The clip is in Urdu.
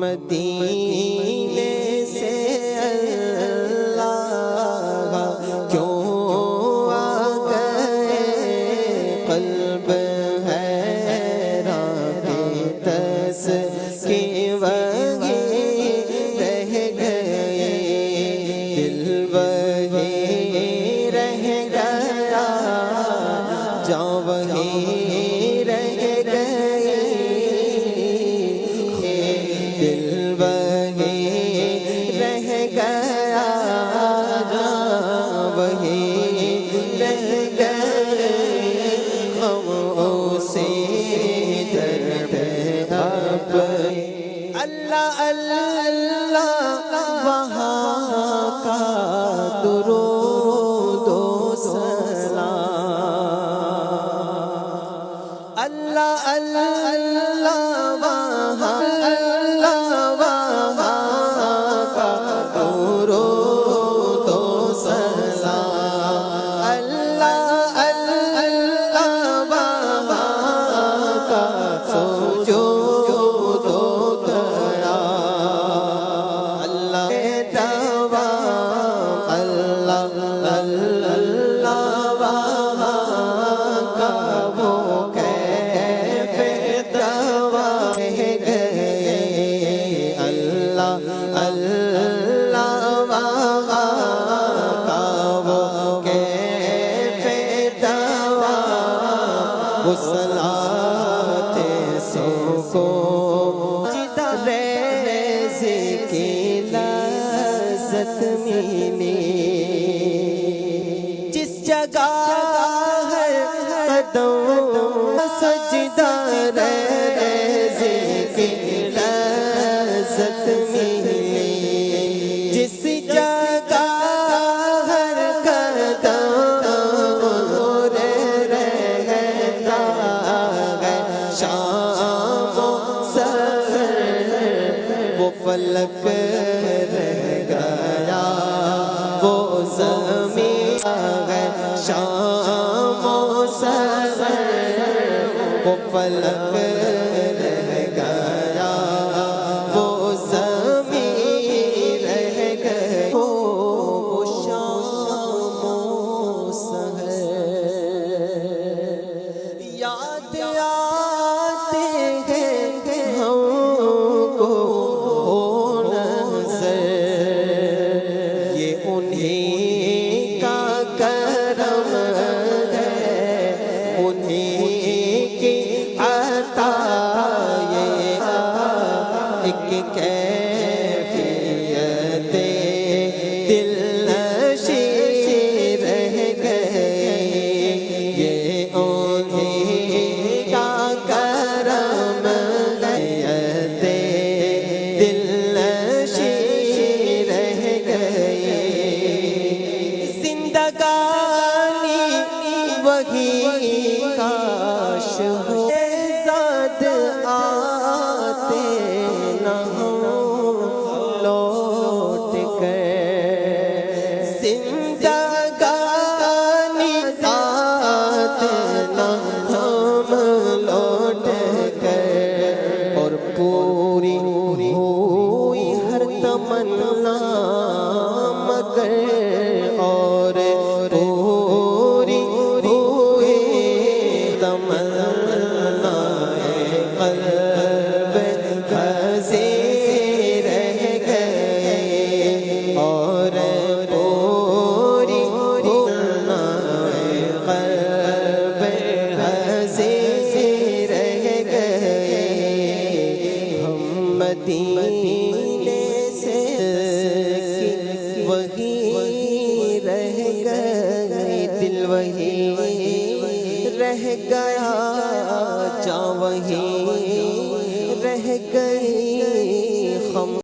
مدینے سے اللہ کیوں آ گئے، قلب حیران کی تسکین وہی رہ گئے، دل وہی رہ گیا، جاں وہی رہ گئے، دل وہی رہ گیا، جاں وہی رہ گئے، خاموشی درد اب اللہ اللہ وہاں کا درود و سلام، اللہ اللہ وہاں کا درود و سلام، اللہ اللہ وہاں کا سجود و قیام، اللہ دوام، اللہ اللہ وہاں کا وہ کیف دوام رہ گئے، اللہ اللہ وہاں کا وہ کیف دوام، وہ صلاۃ سکون ریز کی لذت ملی، جس جگہ ہے قدم سجدہ ریز کی لذت ملی، جس جگہ ہر قدم رہتا ہے شام و سحر، وہ فلک رہ گیا، وہ زمین ہے شام و سحر، وہ فلک رہ گیا، وہ زمین رہ گئی، وہ شام و سحر یاد آتے ہیں ہم کو نظر، یہ انہیں کا کرم ہے، انہیں کی عطا، یہ ایک کیفیت دل نشیں رہ گئے، یہ انہیں کا کرم ہے، دل نشیں رہ گئے، زندگانی وہی کاش ہو، زاد آتے نہ ہوں لوٹ کر، زندگانی آتے نہ ہم لوٹ کر، اور پوری ہوئی ہر تمنا مگر، اور پوری ہوئی تمنا قلب حزین رہ گئے، اور پوری تمنا قلب حزین رہ گئے، ہم مدینے سے وہی رہ گئے، دل وہی رہ گیا، جاں وہی رہ گئی،